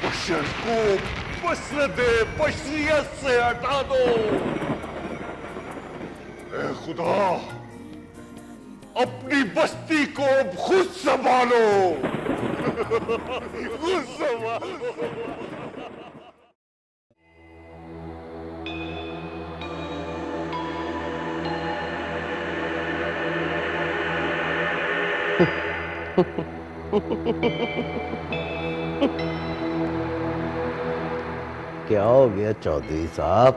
बशर को बशरत बशरियत से हटा दो। ए खुदा, अपनी बस्ती को खुद संभालो। खुद संभालो। क्या हो गया चौधरी साहब,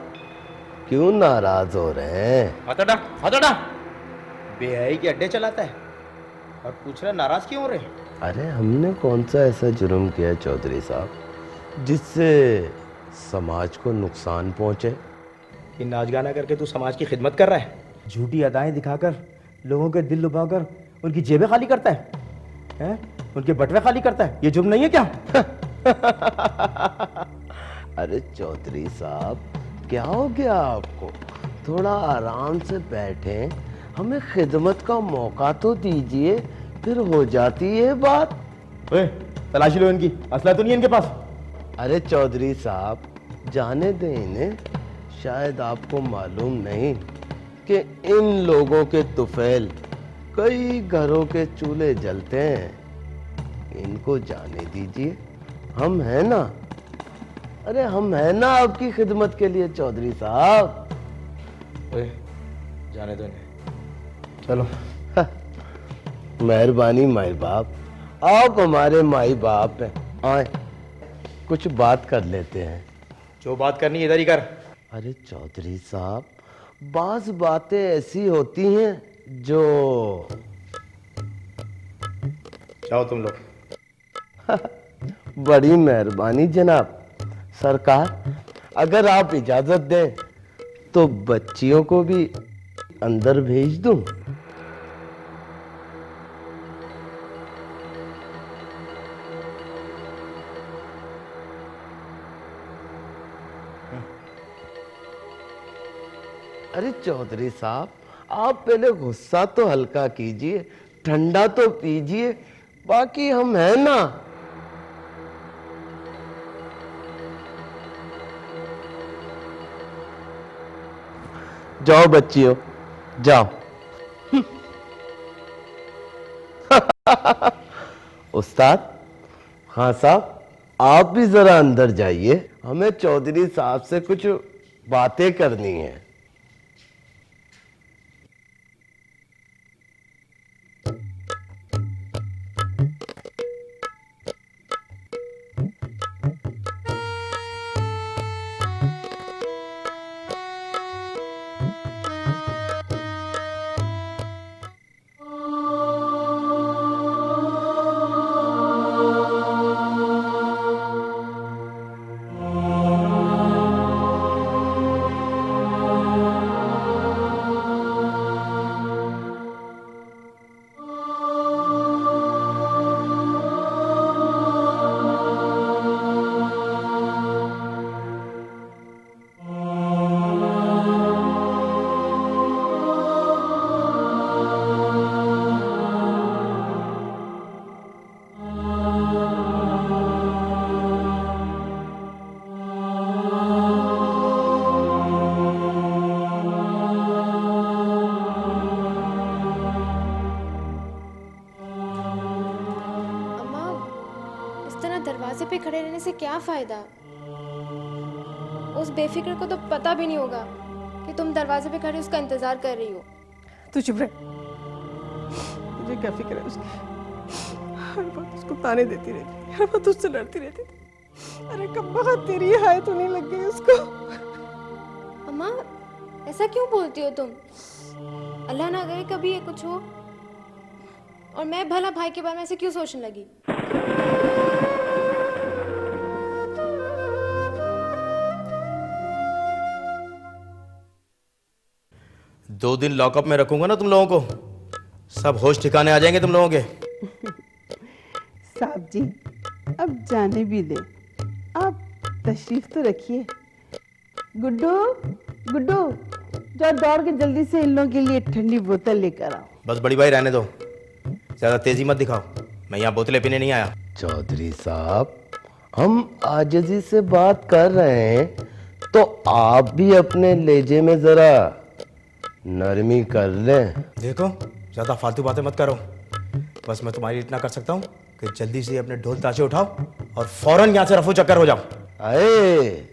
क्यों नाराज हो रहे हैं? हटड़ा बेहयाई के अड्डे चलाता है और पूछ रहा नाराज क्यों हो रहे? अरे हमने कौन सा ऐसा जुर्म किया है चौधरी साहब जिससे समाज को नुकसान पहुंचे? कि नाच गाना करके तू समाज की खिदमत कर रहा है, झूठी अदाएं दिखाकर लोगों के दिल लुभाकर उनकी जेबें खाली करता है? उनके बटवे खाली करता है, ये जुर्म नहीं है क्या? अरे चौधरी साहब, क्या हो गया आपको? थोड़ा आराम से बैठें, हमें खिदमत का मौका तो दीजिए, फिर हो जाती है बात। ओए, तलाशी लो इनकी, असला तो नहीं है इनके पास। अरे चौधरी साहब, जाने दें इन्हें। शायद आपको मालूम नहीं कि इन लोगों के तुफैल कई घरों के चूल्हे जलते हैं। इनको जाने दीजिए, हम हैं ना। अरे हम हैं ना आपकी खिदमत के लिए चौधरी साहब। ओए, जाने दो इन्हें, चलो। मेहरबानी माई बाप, आप हमारे माई बाप हैं। आए, कुछ बात कर लेते हैं। जो बात करनी इधर ही कर। अरे चौधरी साहब, बाज बातें ऐसी होती हैं जो... जाओ तुम लोग। बड़ी मेहरबानी जनाब। सरकार, अगर आप इजाजत दें तो बच्चियों को भी अंदर भेज दूं? अरे चौधरी साहब, आप पहले गुस्सा तो हल्का कीजिए, ठंडा तो पीजिए, बाकी हम हैं ना। जाओ बच्चियों, जाओ। उस्ताद, हाँ साहब, आप भी जरा अंदर जाइए, हमें चौधरी साहब से कुछ बातें करनी है। दरवाजे पे खड़े रहने से क्या फायदा? उस बेफिक्र को तो पता भी नहीं होगा कि तुम दरवाजे पे खड़े उसका इंतजार कर रही हो। तू चुप रह, मुझे क्या फिक्र है उसकी? हर बात उसको ताने देती रहती, हर बात उससे लड़ती रहती। अरे कब बहुत तेरी हाय तो नहीं लग गई उसको? अम्मा, ऐसा क्यों बोलती हो तुम? अल्लाह ना करे कभी ये कुछ हो, और मैं भला भाई के बारे में ऐसे क्यों सोचने लगी? दो दिन लॉकअप में रखूंगा ना तुम लोगों को, सब होश ठिकाने आ जाएंगे तुम लोगों के। साहब जी, अब जाने भी दे, तशरीफ तो रखिए। गुड्डू, गुड्डू, जाओ दौड़ के जल्दी से इन लोगों के लिए ठंडी बोतल लेकर आओ। बस बड़ी भाई रहने दो, ज्यादा तेजी मत दिखाओ, मैं यहाँ बोतलें पीने नहीं आया। चौधरी साहब, हम आजिज़ी से बात कर रहे हैं, तो आप भी अपने लहजे में जरा नरमी कर लें। देखो, ज्यादा फालतू बातें मत करो। बस मैं तुम्हारे लिए इतना कर सकता हूँ कि जल्दी से अपने ढोल ताशे उठाओ और फौरन यहाँ से रफू चक्कर हो जाओ। अरे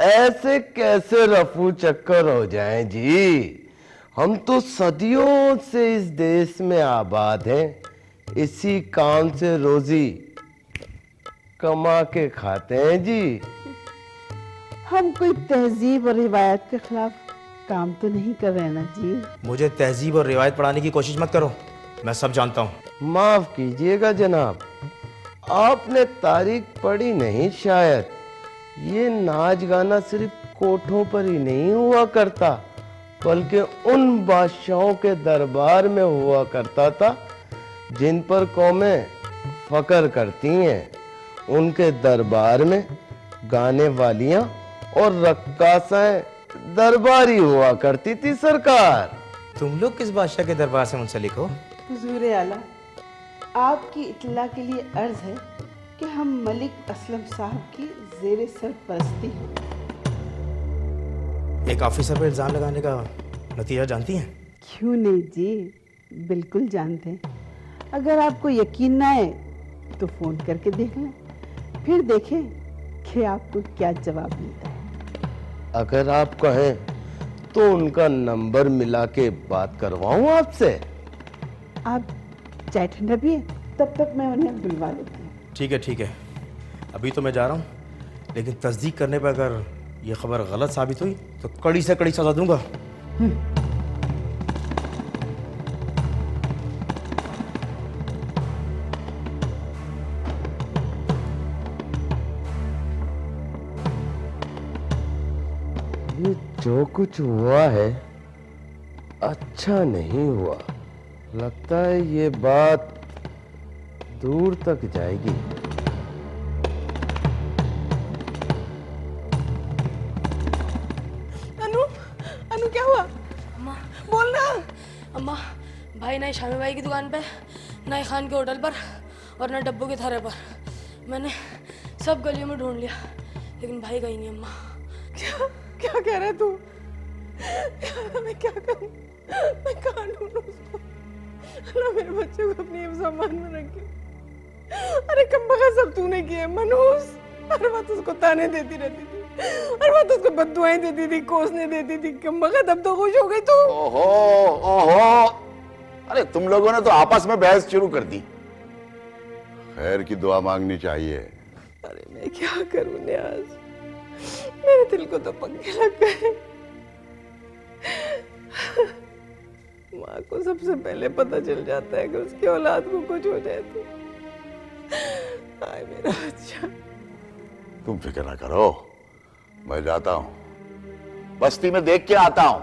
ऐसे कैसे रफू चक्कर हो जाएं जी? हम तो सदियों से इस देश में आबाद हैं, इसी काम से रोजी कमा के खाते हैं जी। हम कोई तहजीब और रिवायत के खिलाफ काम तो नहीं कर रहे ना जी। मुझे तहजीब और रिवायत पढ़ाने की कोशिश मत करो, मैं सब जानता हूँ। माफ कीजिएगा जनाब, आपने तारीख पढ़ी नहीं शायद। ये नाच गाना सिर्फ कोठों पर ही नहीं हुआ करता, बल्कि उन बादशाहों के दरबार में हुआ करता था जिन पर कौमें फकर करती हैं। उनके दरबार में गाने वालियां और रक्कासाएं दरबारी हुआ करती थी सरकार। तुम लोग किस बादशाह के दरबार से मुंसलिक हो? हुजूर आला, आपकी इत्तला के लिए अर्ज है कि हम मलिक असलम साहब की ज़ेरे सरपरस्ती हैं। एक ऑफिसर पर इल्जाम लगाने का नतीजा जानती हैं? क्यों नहीं जी, बिल्कुल जानते हैं। अगर आपको यकीन ना आए तो फ़ोन करके देख लें, फिर देखें कि आपको क्या जवाब मिलता है। अगर आप कहें तो उनका नंबर मिला के बात करवाऊं आपसे? आप चाय ठंडा पिए, तब तक मैं उन्हें बुलवा लेती हूँ। ठीक है, अभी तो मैं जा रहा हूँ, लेकिन तस्दीक करने पर अगर ये खबर गलत साबित हुई तो कड़ी से कड़ी सजा दूंगा। ये जो कुछ हुआ है अच्छा नहीं हुआ। लगता है ये बात दूर तक जाएगी। अनु क्या हुआ? अम्मा, बोलना। अम्मा, भाई ना शामी भाई की दुकान पे, ना खान के होटल पर और ना डब्बू के थारे पर। मैंने सब गलियों में ढूंढ लिया, लेकिन भाई कहीं नहीं। अम्मा, क्या क्या कह रहा है तू? मैं क्या करूं? मैं कहाँ ढूंढूं उसको? अल्लाह मेरे बच्चे को अपनी हिफ्ज़ अमान में रखे। अरे कम्बख्त सब तूने किए मनहूस। हर बात उसको ताने देती रहती थी, हर बात उसको बद्दुआएं देती थी, कोसने देती थी। कम्बख्त अब तो खुश हो गई तू। ओहो ओहो, अरे तुम लोगों ने तो आपस में बहस शुरू कर दी। खैर की दुआ मांगनी चाहिए। अरे मैं क्या करूं नियाज, मेरे दिल को तो पंखे लग गए। माँ को सबसे पहले पता चल जाता है कि उसकी औलाद को कुछ हो जाए तो। हाय मेरा बच्चा। तुम फिक्र ना करो, मैं जाता हूं, बस्ती में देख के आता हूं।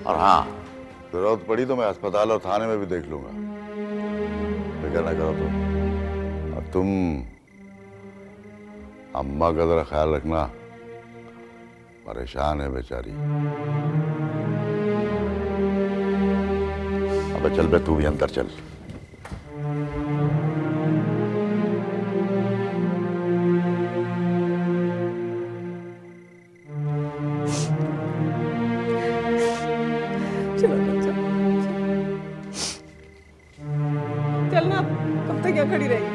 और हाँ, जरूरत पड़ी तो मैं अस्पताल और थाने में भी देख लूंगा। फिक्र ना करो तुम। और तुम अम्मा का जरा ख्याल रखना, परेशान है बेचारी। अबे चल बे, तू भी अंदर चल। चलो बच्चा, चलना। कब तक क्या खड़ी रहेगी?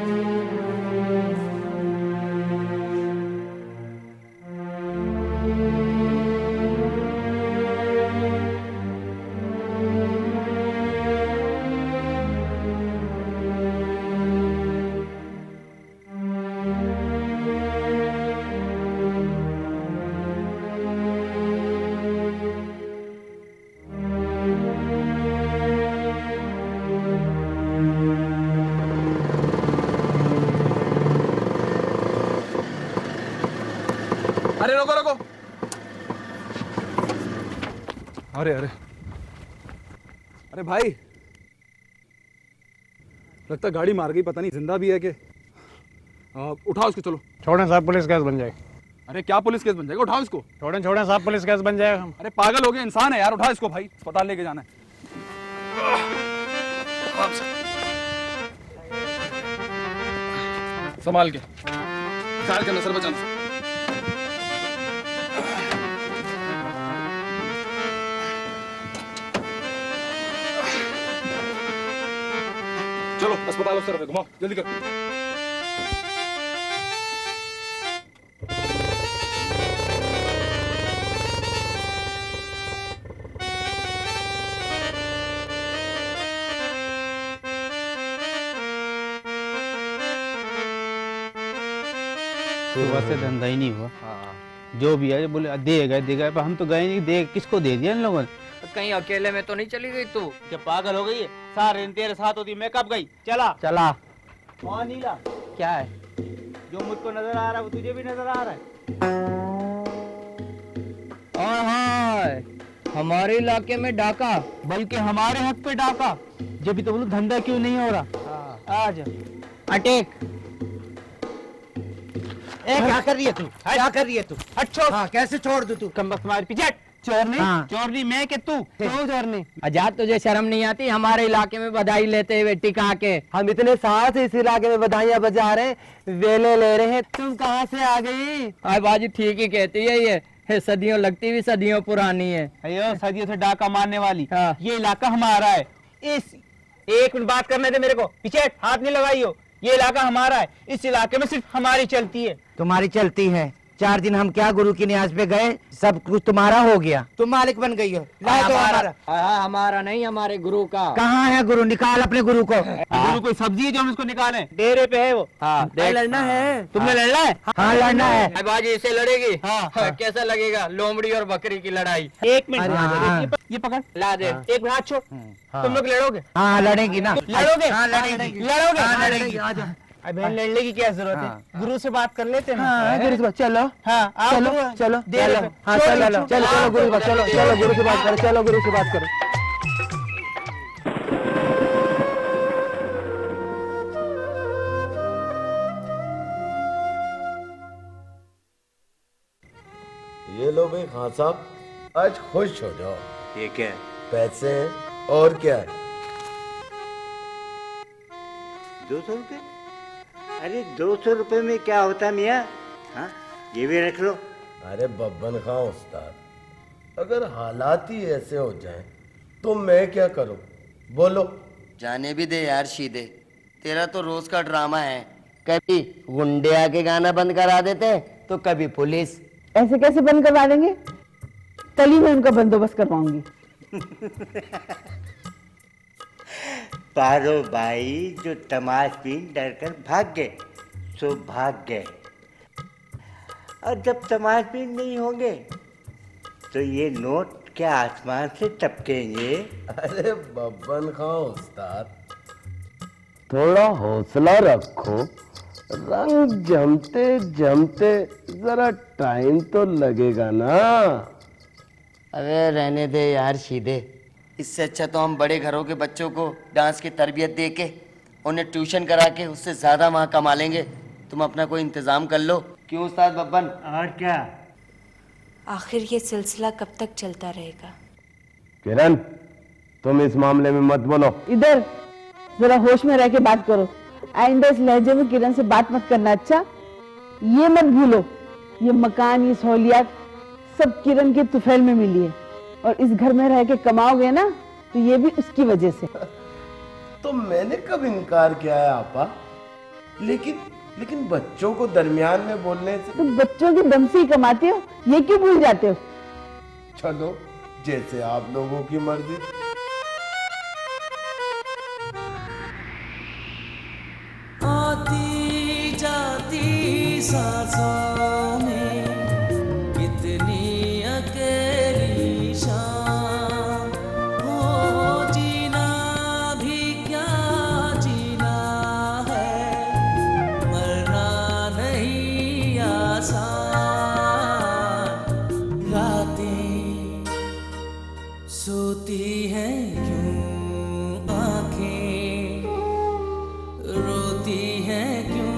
अरे रोको रोको। अरे अरे अरे भाई, लगता गाड़ी मार गई, पता नहीं जिंदा भी है कि। उठाओ इसको, चलो। छोड़ें साहब, पुलिस केस बन जाएगा। अरे क्या पुलिस केस बन जाएगा, उठाओ इसको। छोड़ें छोड़ें साहब, पुलिस केस बन जाएगा। अरे पागल हो गए, इंसान है यार, उठा इसको भाई, अस्पताल लेके जाना है। संभाल के, कार के नजर बचाना। चलो अस्पताल उस तरफ घुमाओ, जल्दी करो। सुबह से धंधा ही नहीं हुआ। जो भी है बोले देगा पर हम तो गए नहीं, दे किसको दे दिया इन लोगों ने। कहीं अकेले में तो नहीं चली गई तू? क्या पागल हो गई है? सारे दिन तेरे साथ होती, मैं कब गई? चला कौन नीला? क्या है? जो मुझको नजर आ रहा है वो तुझे भी नजर आ रहा है। और हाँ, हमारे इलाके में डाका, बल्कि हमारे हक पे डाका। जब भी तो बोलो धंधा क्यों नहीं हो रहा। आज अटैक। क्या कर रही है तू? क्या कर रही है तू? अच्छा, हाँ, कैसे छोड़ दूं तू? कम वक्त तुम्हारी पीछे चोरनी। हाँ। चोरनी मैं कि तू? क्यों चोरनी? आजाद, तुझे शर्म नहीं आती हमारे इलाके में बधाई लेते हुए टिका के? हम इतने साल से इस इलाके में बधाइयां बजा रहे हैं, वेले ले रहे हैं, तुम कहाँ से आ गई? अरे बाजी ठीक ही कहती है ये सदियों लगती भी सदियों पुरानी है। अयो सदियों से डाका मारने वाली। हाँ। ये इलाका हमारा है। इस एक मिनट बात करने दे मेरे को, पीछे हाथ नहीं लगाइयो। ये इलाका हमारा है, इस इलाके में सिर्फ हमारी चलती है। तुम्हारी चलती है। 4 दिन हम क्या गुरु की न्याज पे गए, सब कुछ तुम्हारा हो गया, तुम मालिक बन गई हो। लाए दो हमारा। हमारा नहीं, हमारे गुरु का। कहाँ है गुरु? निकाल अपने गुरु को। गुरु कोई सब्जी है जो हम इसको निकालें? डेरे पे है वो। हाँ, लड़ना है। तुमने लड़ना है? हाँ लड़ना है। अरे बाजी इससे लड़ेगी? हाँ। कैसा लगेगा लोमड़ी और बकरी की लड़ाई? एक मिनट हाँ। ये पकड़, ला दे। एक मिनट हाथ छोड़। तुम लोग लड़ोगे? हाँ लड़ेगी ना। लड़ोगे? हाँ लड़ेगी। लड़ोगे? हाँ लड़ेगी। आ जाओ। अबे लड़ने की क्या जरूरत है? गुरु से बात कर लेते हैं। हाँ, गुरु से बात, चलो हाँ, आओ चलो गुरु। चलो दे रहे चलो, हैं। हाँ छोड़ो, चलो छोड़ो। चलो चलो गुरु से बात करो, चलो गुरु से बात करो, चलो गुरु से बात करो। ये लो भाई खान साहब, आज खुश हो जाओ। ये क्या है? पैसे हैं और क्या है। 200 रुपए? अरे 200 रुपए में क्या होता है मियाँ? हाँ, ये भी रख लो। अरे बब्बन खां उस्ताद, अगर हालात ही ऐसे हो जाएं तो मैं क्या करूं, बोलो। जाने भी दे यार शीदे, तेरा तो रोज का ड्रामा है। कभी गुंडे आके गाना बंद करा देते तो कभी पुलिस। ऐसे कैसे बंद करवा देंगे? कल ही मैं उनका बंदोबस्त करवाऊंगी। पारो भाई जो तमाशबीन डरकर भाग गए सो भाग गए, और जब तमाशबीन नहीं होंगे तो ये नोट क्या आसमान से टपकेंगे? अरे बब्बन खां उस्ताद, थोड़ा हौसला रखो, रंग जमते जमते जरा टाइम तो लगेगा ना। अरे रहने दे यार शीदे, इससे अच्छा तो हम बड़े घरों के बच्चों को डांस की तरबियत दे के उन्हें ट्यूशन करा के उससे ज्यादा वहाँ कमा लेंगे। तुम अपना कोई इंतजाम कर लो। क्यों उस्ताद बब्बन? और क्या? आखिर ये सिलसिला कब तक चलता रहेगा? किरण, तुम इस मामले में मत बोलो। इधर जरा होश में रह के बात करो। आइंदा इस लहजे में किरण से बात मत करना, अच्छा? ये मत भूलो, ये मकान, ये सहूलियात सब किरण के तुफैल में मिली है, और इस घर में रह के कमाओगे ना तो ये भी उसकी वजह से। तो मैंने कब इनकार किया है आपा? लेकिन बच्चों को दरमियान में बोलने से। तुम बच्चों की दम से ही कमाते हो, ये क्यों भूल जाते हो? चलो जैसे आप लोगों की मर्जी। आती जाती सांसों में कितनी अकेली शाम हो, जीना भी क्या जीना है, मरना नहीं आसान। रातें सोती हैं यूं आंखें, रोती हैं क्यों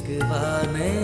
शिकवा नहीं